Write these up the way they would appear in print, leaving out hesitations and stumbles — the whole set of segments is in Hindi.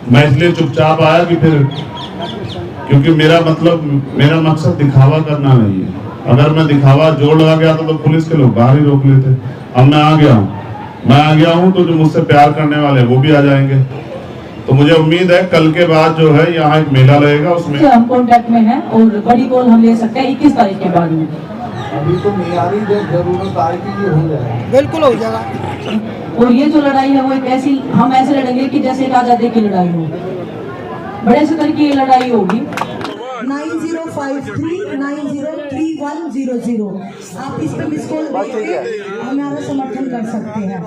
मैं इसलिए चुपचाप आया कि फिर, क्योंकि मेरा मकसद दिखावा करना नहीं है। अगर मैं दिखावा जोर लगा गया तो पुलिस के लोग बाहर ही रोक लेते। अब मैं आ गया हूँ तो जो मुझसे प्यार करने वाले वो भी आ जाएंगे। तो मुझे उम्मीद है कल के बाद जो है यहाँ एक मेला लगेगा, उसमें हम कॉन्टेक्ट में हैं और बड़ी कॉल हम ले सकते हैं 21 तारीख के बाद में। अभी तो मियारी जरूरत आएगी ये हो जाएगा, बिल्कुल हो जाएगा। और ये जो लड़ाई है वो एक ऐसी, हम ऐसे लड़ेंगे कि जैसे एक आजादी की लड़ाई हो, बड़े स्तर की ये लड़ाई होगी। 9053903100 आप इस पे मिस कॉल देके हमारा समर्थन कर सकते हैं।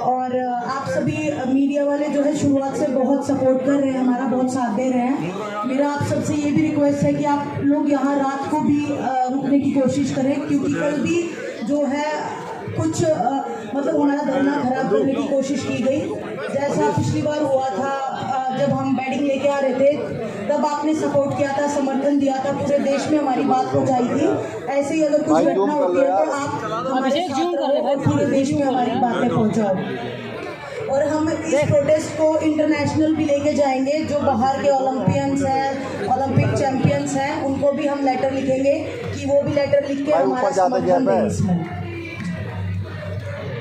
और आप सभी मीडिया वाले जो है शुरुआत से बहुत सपोर्ट कर रहे हैं, हमारा बहुत साथ दे रहे हैं। मेरा आप सबसे ये भी रिक्वेस्ट है कि आप लोग यहाँ रात को भी रुकने की कोशिश करें, क्योंकि कल भी जो है कुछ मतलब हमारा धरना खराब करने की कोशिश की गई। जैसा पिछली बार हुआ था जब हम बैटिंग लेके आ रहे थे, तब आपने सपोर्ट किया था, समर्थन दिया था, पूरे देश में हमारी बात पहुंचाई थी। ऐसे ही अगर कुछ घटना होती है तो आप हमारे साथ रहो और पूरे देश में हमारी बातें पहुंचाओ। और हम इस प्रोटेस्ट को इंटरनेशनल भी लेके जाएंगे। जो बाहर के ओलंपियंस हैं, ओलंपिक चैंपियंस हैं, उनको भी हम लेटर लिखेंगे कि वो भी लेटर लिख के हमारा समर्थन दें इसमें।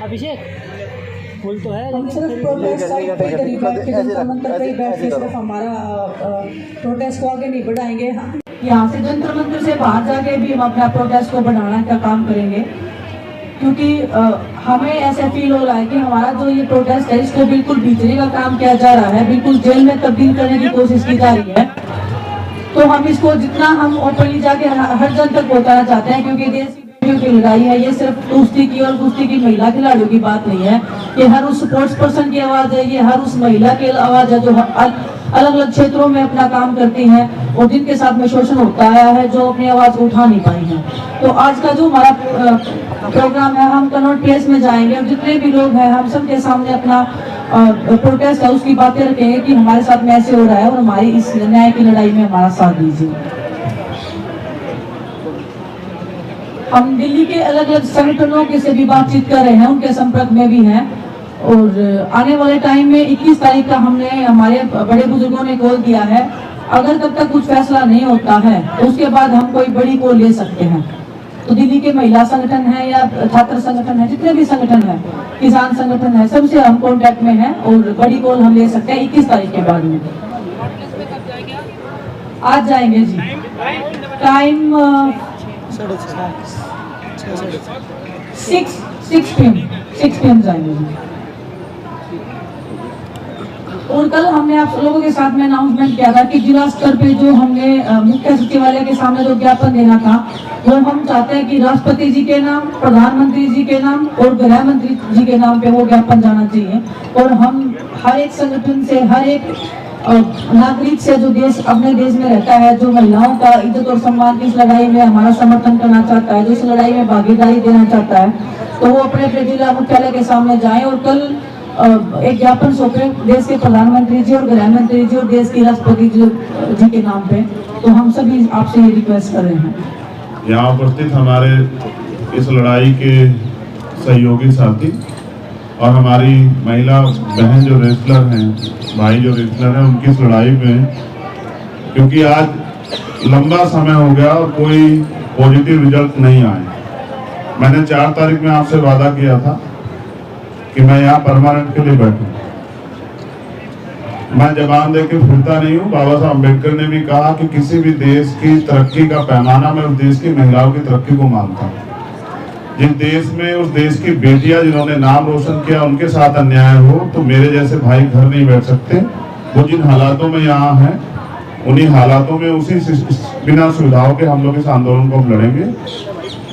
अभिषेक फुल तो है, हम सिर्फ प्रोटेस्ट साइट पे करीब बैठ के जंतर मंतर पे ही बैठ के सिर्फ हमारा प्रोटेस्ट को आगे नहीं बढ़ाएंगे। यहाँ से जंतर मंतर से बाहर जाके भी हम अपना प्रोटेस्ट को बढ़ाने का काम करेंगे, क्योंकि हमें ऐसा फील हो रहा है कि हमारा जो ये प्रोटेस्ट है इसको बिल्कुल बीचने का काम किया जा रहा है, बिल्कुल जेल में तब्दील करने की कोशिश की जा रही है। तो हम इसको जितना हम ओपनली जाके हर जन तक पहुँचाना चाहते हैं, क्योंकि देश की लड़ाई है, ये सिर्फ कुश्ती की और कुश्ती की महिला खिलाड़ियों की बात नहीं है। ये हर उस स्पोर्ट्स पर्सन की आवाज है, ये हर उस महिला की आवाज है जो अलग अलग क्षेत्रों में अपना काम करती हैं और जिनके साथ में शोषण होता आया है, जो अपनी आवाज उठा नहीं पाई हैं। तो आज का जो हमारा प्रोग्राम है, हम कनॉट प्लेस में जाएंगे और जितने भी लोग हैं हम सबके सामने अपना प्रोटेस्ट है उसकी बातें रखेंगे कि हमारे साथ में ऐसे हो रहा है और हमारी इस न्याय की लड़ाई में हमारा साथ दीजिए। हम दिल्ली के अलग अलग संगठनों के से भी बातचीत कर रहे हैं, उनके संपर्क में भी हैं। और आने वाले टाइम में 21 तारीख का हमने हमारे बड़े बुजुर्गों ने कॉल दिया है। अगर तब तक कुछ फैसला नहीं होता है तो उसके बाद हम कोई बड़ी कॉल ले सकते हैं। तो दिल्ली के महिला संगठन है या छात्र संगठन है, जितने भी संगठन है, किसान संगठन है, सबसे हम कॉन्टेक्ट में हैं और बड़ी कॉल हम ले सकते हैं 21 तारीख के बाद में। आज जाएंगे जी, टाइम 6 PM जाएंगे जी। और कल हमने आप लोगों के साथ में अनाउंसमेंट किया था कि जिला स्तर पे जो हमने मुख्य सचिवालय के सामने जो ज्ञापन देना था, वो हम चाहते हैं कि राष्ट्रपति जी के नाम, प्रधानमंत्री जी के नाम और गृह मंत्री जी के नाम पे वो ज्ञापन जाना चाहिए। और हम हर एक संगठन से, हर एक नागरिक से जो देश अपने देश में रहता है, जो महिलाओं का इज्जत और सम्मान की इस लड़ाई में हमारा समर्थन करना चाहता है, जो इस लड़ाई में भागीदारी देना चाहता है, तो वो अपने अपने जिला मुख्यालय के सामने जाएं और कल एक ज्ञापन सौंपे देश के प्रधानमंत्री जी और गृह मंत्री जी और देश के राष्ट्रपति जी के नाम पे। तो हम सभी आपसे ये रिक्वेस्ट कर रहे हैं। यहाँ उपस्थित हमारे इस लड़ाई के सहयोगी साथी और हमारी महिला बहन जो रेसलर हैं, भाई जो रेसलर हैं, उनकी इस लड़ाई में, क्योंकि आज लंबा समय हो गया और कोई पॉजिटिव रिजल्ट नहीं आए। मैंने 4 तारीख में आपसे वादा किया था कि मैं यहाँ परमानेंट के लिए बैठूं। मैं जबान दे के फिरता नहीं हूँ। बाबा साहब अम्बेडकर ने भी कहा कि किसी भी देश की तरक्की का पैमाना मैं उस देश की महिलाओं की तरक्की को मानता हूँ। जिस देश में उस देश की बेटियां जिन्होंने नाम रोशन किया उनके साथ अन्याय हो तो मेरे जैसे भाई घर नहीं बैठ सकते। वो जिन हालातों में यहाँ हैं, उन्हीं हालातों में उसी बिना सुविधाओं के हम लोग इस आंदोलन को लड़ेंगे।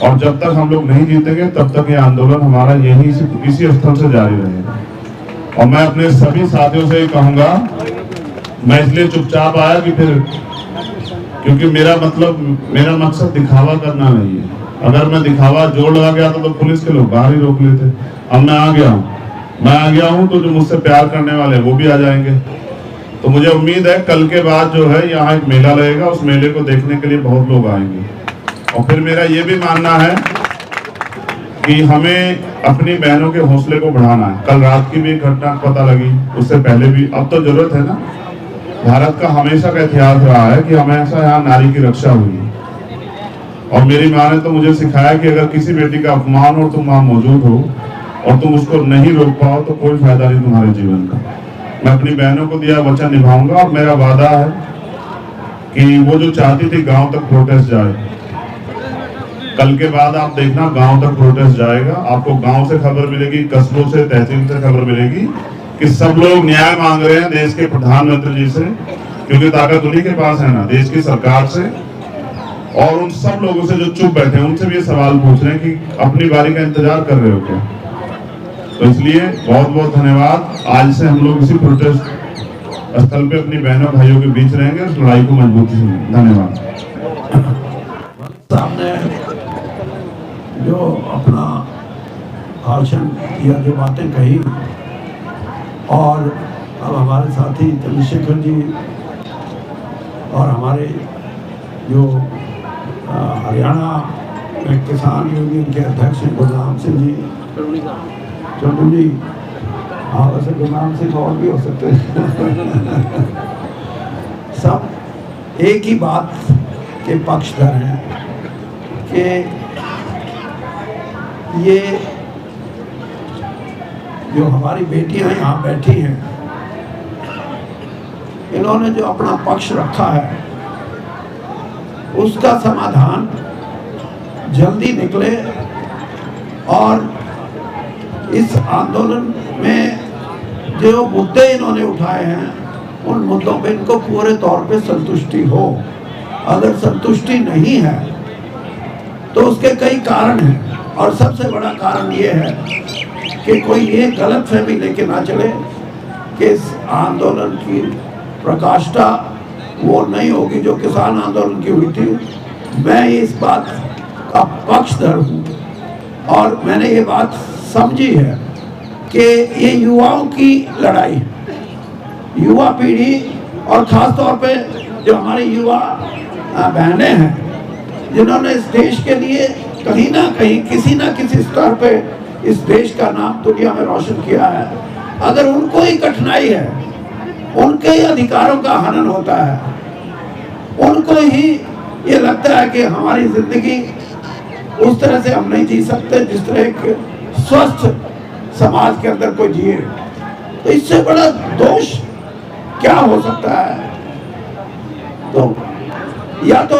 और जब तक हम लोग नहीं जीतेंगे तब तक ये आंदोलन हमारा यही इसी स्थल से जारी रहेगा। और मैं अपने सभी साथियों से कहूंगा, मैं इसलिए चुपचाप आया कि फिर, क्योंकि मेरा मकसद दिखावा करना नहीं है। अगर मैं दिखावा जोर लगा गया तो पुलिस के लोग बाहर ही रोक लेते। अब मैं आ गया हूँ तो जो मुझसे प्यार करने वाले वो भी आ जाएंगे। तो मुझे उम्मीद है कल के बाद जो है यहाँ एक मेला लगेगा, उस मेले को देखने के लिए बहुत लोग आएंगे। और फिर मेरा ये भी मानना है कि हमें अपनी बहनों के हौसले को बढ़ाना है। कल रात की भी एक घटना पता लगी, उससे पहले भी। अब तो जरूरत है ना भारत का हमेशा का इतिहास रहा है कि हमेशा यहाँ नारी की रक्षा हुई है। और मेरी माँ ने तो मुझे सिखाया कि अगर किसी बेटी का अपमान हो तुम वहां मौजूद हो और तुम उसको नहीं रोक पाओ तो कोई फायदा नहीं तुम्हारे जीवन का। मैं अपनी बहनों को दिया वचन निभाऊंगा और मेरा वादा है कि वो जो चाहती थी गांव तक प्रोटेस्ट जाए, कल के बाद आप देखना गांव तक प्रोटेस्ट जाएगा। आपको गांव से खबर मिलेगी, कस्बों से, तहसील से खबर मिलेगी कि सब लोग न्याय मांग रहे हैं देश के प्रधानमंत्री जी से, क्योंकि ताकत उन्हीं के पास है ना, देश की सरकार से। और उन सब लोगों से जो चुप बैठे हैं उनसे भी ये सवाल पूछ रहे हैं कि अपनी बारी का इंतजार कर रहे हो क्या। तो इसलिए बहुत बहुत धन्यवाद। आज से हम लोग इसी प्रोटेस्ट स्थल पे अपनी बहनों भाइयों के बीच रहेंगे, इस लड़ाई को मजबूती से। धन्यवाद। सामने जो अपना भाषण या जो बातें कही, और अब हमारे साथी चंद्रशेखर जी और हमारे जो हरियाणा में किसान यूनियन के अध्यक्ष गुरनाम सिंह जी चंडू जी, हाँ वैसे गुरनाम सिंह और भी हो सकते हैं सब एक ही बात के पक्षधर हैं कि ये जो हमारी बेटियां यहाँ बैठी हैं, इन्होंने जो अपना पक्ष रखा है उसका समाधान जल्दी निकले और इस आंदोलन में जो मुद्दे इन्होंने उठाए हैं उन मुद्दों पे इनको पूरे तौर पे संतुष्टि हो। अगर संतुष्टि नहीं है तो उसके कई कारण हैं, और सबसे बड़ा कारण ये है कि कोई ये गलत फहमी लेके ना चले कि इस आंदोलन की प्रकाष्ठा वो नहीं होगी जो किसान आंदोलन की हुई थी। मैं इस बात का पक्षधर हूँ और मैंने ये बात समझी है कि ये युवाओं की लड़ाई, युवा पीढ़ी और ख़ास तौर पे जो हमारी युवा बहनें हैं जिन्होंने इस देश के लिए कहीं ना कहीं किसी ना किसी स्तर पे इस देश का नाम दुनिया में रोशन किया है, अगर उनको ही कठिनाई है, उनके ही अधिकारों का हनन होता है, उनको ही ये लगता है कि हमारी जिंदगी उस तरह से हम नहीं जी सकते जिस तरह एक स्वस्थ समाज के अंदर कोई जिए, तो इससे बड़ा दोष क्या हो सकता है। तो या तो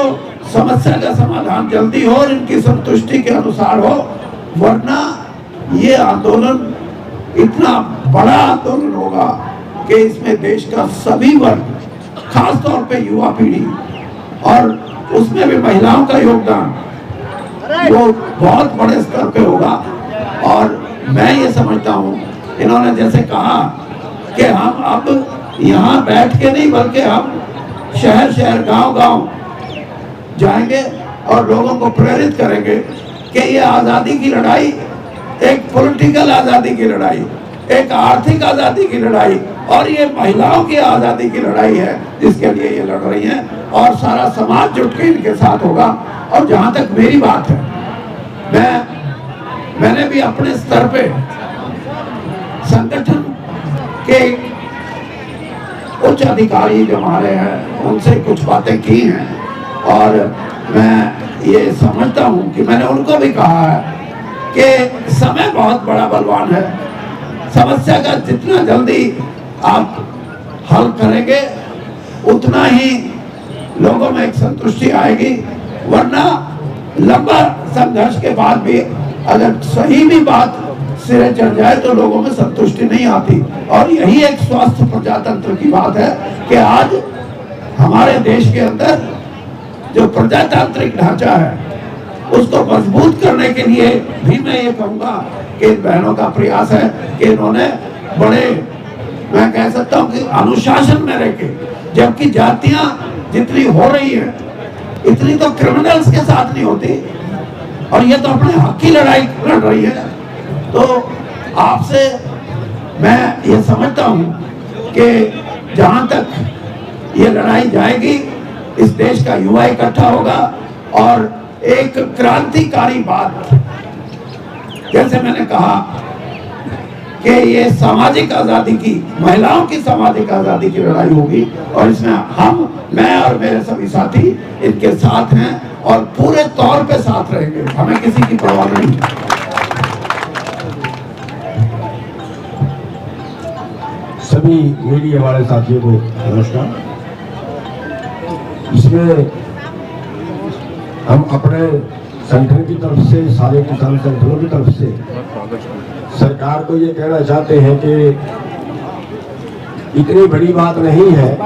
समस्या का समाधान जल्दी हो और इनकी संतुष्टि के अनुसार हो, वरना ये आंदोलन इतना बड़ा आंदोलन होगा कि इसमें देश का सभी वर्ग, खास तौर पे युवा पीढ़ी और उसमें भी महिलाओं का योगदान वो बहुत बड़े स्तर पे होगा। और मैं ये समझता हूँ, इन्होंने जैसे कहा कि हम अब यहाँ बैठ के नहीं बल्कि हम शहर शहर गांव गांव जाएंगे और लोगों को प्रेरित करेंगे कि ये आज़ादी की लड़ाई एक पॉलिटिकल आज़ादी की लड़ाई, एक आर्थिक आज़ादी की लड़ाई और ये महिलाओं की आज़ादी की लड़ाई है जिसके लिए ये लड़ रही हैं, और सारा समाज जुट के इनके साथ होगा। और जहाँ तक मेरी बात है, मैंने भी अपने स्तर पे संगठन के उच्च अधिकारी जो हमारे हैं उनसे कुछ बातें की हैं, और मैं ये समझता हूँ कि मैंने उनको भी कहा है कि समय बहुत बड़ा बलवान है, समस्या का जितना जल्दी आप हल करेंगे उतना ही लोगों में एक संतुष्टि आएगी, वरना लंबा संघर्ष के बाद भी अगर सही भी बात सिरे चढ़ जाए तो लोगों में संतुष्टि नहीं आती। और यही एक स्वस्थ प्रजातंत्र की बात है कि आज हमारे देश के अंदर जो प्रजातांत्रिक ढांचा है उसको मजबूत करने के लिए भी मैं ये कहूँगा कि इन बहनों का प्रयास है कि इन्होंने बड़े, मैं कह सकता हूँ कि अनुशासन में रहके, जबकि जातियां जितनी हो रही है इतनी तो क्रिमिनल्स के साथ नहीं होती, और ये तो अपने हक की लड़ाई लड़ रही है। तो आपसे मैं ये समझता हूँ कि जहाँ तक ये लड़ाई जाएगी इस देश का युवा इकट्ठा होगा और एक क्रांतिकारी बात, जैसे मैंने कहा कि ये सामाजिक आज़ादी की, महिलाओं की सामाजिक आज़ादी की लड़ाई होगी और इसमें मैं और मेरे सभी साथी इनके साथ हैं और पूरे तौर पे साथ रहेंगे, हमें किसी की परवाह नहीं। सभी मीडिया वाले साथियों को नमस्कार। इसमें हम अपने संगठन की तरफ से, सारे किसान संगठनों की तरफ से सरकार को ये कहना चाहते हैं कि इतनी बड़ी बात नहीं है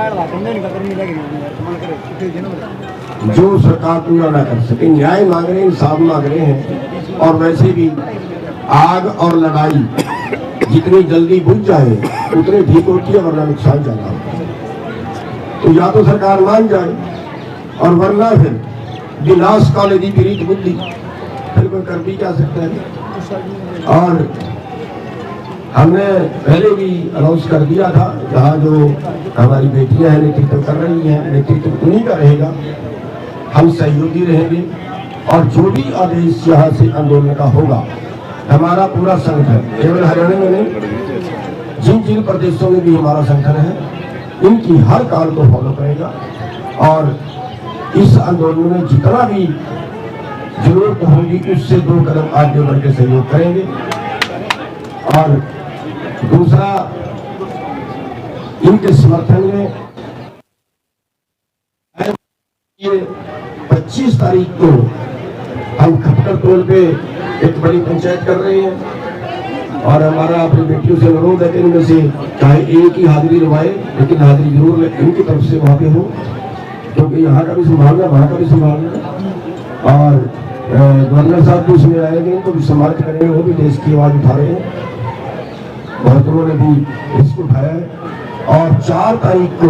जो सरकार पूरा ना कर सके। न्याय मांग रहे हैं, इंसाफ मांग रहे हैं, और वैसे भी आग और लड़ाई जितनी जल्दी बुझ जाए उतनी ठीक होती है, वरना नुकसान ज्यादा होता है। तो या तो सरकार मान जाए और वरना फिर विनाश काले दी पीड़ित बुद्धि, फिर कोई कर भी क्या सकता है। और हमने पहले भी अनाउंस कर दिया था, जहाँ जो हमारी बेटियां हैं नेतृत्व कर रही हैं, नेतृत्व उन्हीं का रहेगा, हम सहयोगी रहेंगे और जो भी आदेश यहाँ से आंदोलन का होगा, हमारा पूरा संगठन केवल हरियाणा में नहीं, जिन जिन प्रदेशों में भी हमारा संगठन है, इनकी हर कार्य को फॉलो करेगा और इस आंदोलन में जितना भी जरूरत होगी उससे 2 कदम आगे बढ़ के सहयोग करेंगे। और दूसरा, इनके समर्थन में ये 25 तारीख को हम खपकर टोल पे एक बड़ी पंचायत कर रहे हैं और हमारा अपनी बेटियों से अनुरोध है कि इनमें से चाहे एक ही हाजिरी लगवाए, लेकिन हाजिरी जरूर इनकी तरफ से वहां पे हो, क्योंकि यहाँ का भी संभालना, वहाँ का भी संभालना। और गवर्नर साहब भी उसमें आएंगे, इनको भी सम्मानित करेंगे, वो भी देश की आवाज उठा रहे हैं, बहुत लोगों ने भी इसको उठाया है। और 4 तारीख को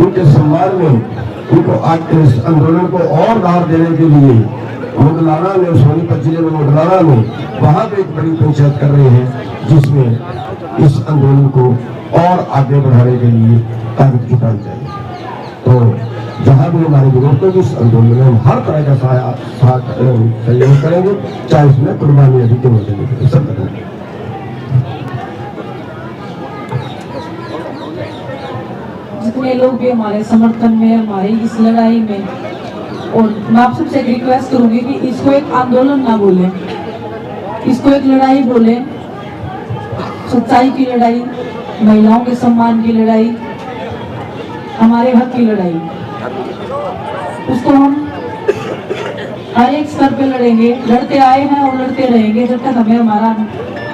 उनके सम्मान में उनको आज इस आंदोलन को और दार देने के लिए मुगलाना में, सोनीपत जिले में मुगलाना में, वहाँ पे एक बड़ी पंचायत कर रहे हैं, जिसमें इस आंदोलन को और आगे बढ़ाने के लिए ताकत जुटाई जाएगी। तो जहाँ भी हमारी जरूरत होगी इस आंदोलन में हम हर तरह का सहयोग करेंगे, चाहे इसमें कुर्बानी अधिक देंगे, सब करेंगे। जितने लोग भी हमारे समर्थन में, हमारी इस लड़ाई में, और मैं आप सबसे एक रिक्वेस्ट करूंगी कि इसको एक आंदोलन ना बोलें, इसको एक लड़ाई बोलें, सच्चाई की लड़ाई, महिलाओं के सम्मान की लड़ाई, हमारे हक की लड़ाई। उसको हम हर एक स्तर पे लड़ेंगे, लड़ते आए हैं और लड़ते रहेंगे जब तक हमें हमारा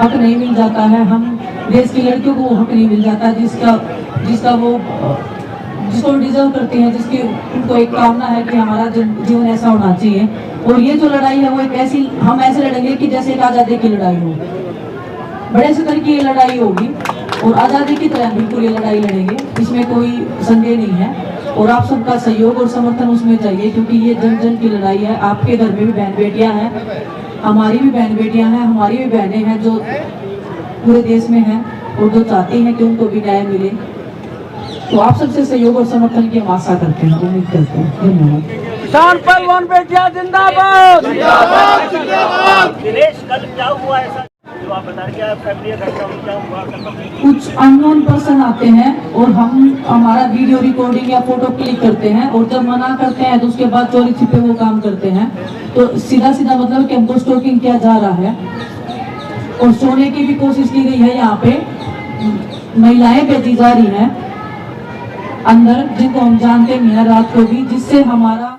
हक नहीं मिल जाता है। हम देश की लड़कियों को हक नहीं मिल जाता जिसको डिजर्व करते हैं, जिसकी उनको एक कामना है कि हमारा जीवन ऐसा होना चाहिए। और ये जो लड़ाई है वो एक ऐसी, हम ऐसे लड़ेंगे कि जैसे एक आज़ादी की लड़ाई हो, बड़े स्तर की ये लड़ाई होगी और आज़ादी की तरह बिल्कुल ये लड़ाई लड़ेंगे, इसमें कोई संदेह नहीं है। और आप सबका सहयोग और समर्थन उसमें चाहिए, क्योंकि ये जन जन की लड़ाई है। आपके घर में भी बहन बेटियां हैं, हमारी भी बहन बेटियां हैं, हमारी भी बहनें हैं जो पूरे देश में हैं और जो चाहती हैं कि उनको भी न्याय मिले। तो आप सबसे सहयोग और समर्थन की हम आशा करते हैं, उम्मीद करते हैं। धन्यवाद। किसान पहलवान बेटियां जिंदाबाद। दिनेश, कल क्या हुआ ऐसा जो आप बता रहे, क्या फैमिली घटना क्या हुआ? कुछ अननोन पर्सन आते हैं और हमारा वीडियो रिकॉर्डिंग या फोटो क्लिक करते हैं, और जब मना करते हैं तो उसके बाद चोरी छिपे वो काम करते हैं। तो सीधा सीधा मतलब कि हमको स्टॉकिंग किया जा रहा है और सोने की भी कोशिश की गई है। यहाँ पे महिलाएं भेजी जा रही हैं अंदर, जिनको हम जानते नहीं है, रात को भी, जिससे हमारा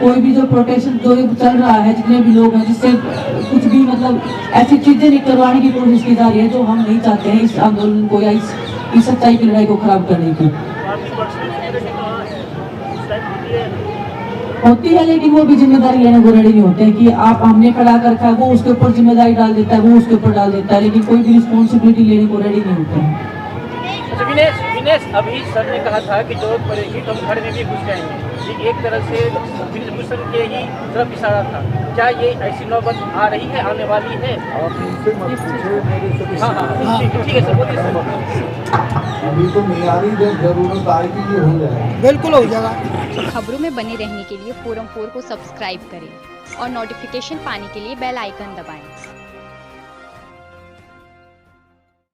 कोई भी जो प्रोटेक्शन जो चल रहा है, जितने भी लोग हैं, जिससे कुछ भी मतलब ऐसी चीजें नहीं करवाने की कोशिश की जा रही है जो हम नहीं चाहते हैं इस आंदोलन को या इस सच्चाई की लड़ाई को खराब करने की। होती है, लेकिन वो भी जिम्मेदारी लेने को रेडी नहीं होते हैं कि आप हमने खड़ा कर रखा है, वो उसके ऊपर जिम्मेदारी डाल देता है, वो उसके ऊपर डाल देता है, लेकिन कोई भी रिस्पॉन्सिबिलिटी लेने को रेडी नहीं होते हैं। विनेश, अभी सर ने कहा था कि जरूरत पड़ेगी तो हम घर में भी घुस जाएंगे, ये एक तरह से विभूषण के ही तरफ इशारा था। क्या ये ऐसी नौबत आ रही है, आने वाली है? हाँ, ठीक है सर, बोलिए सर। अभी तो मियारी जरूरत आएगी ये हो जाएगा, बिल्कुल हो जाएगा। खबरों में बने रहने के लिए फोरम 4 को सब्सक्राइब करें और नोटिफिकेशन पाने के लिए बेल आइकन दबाएं।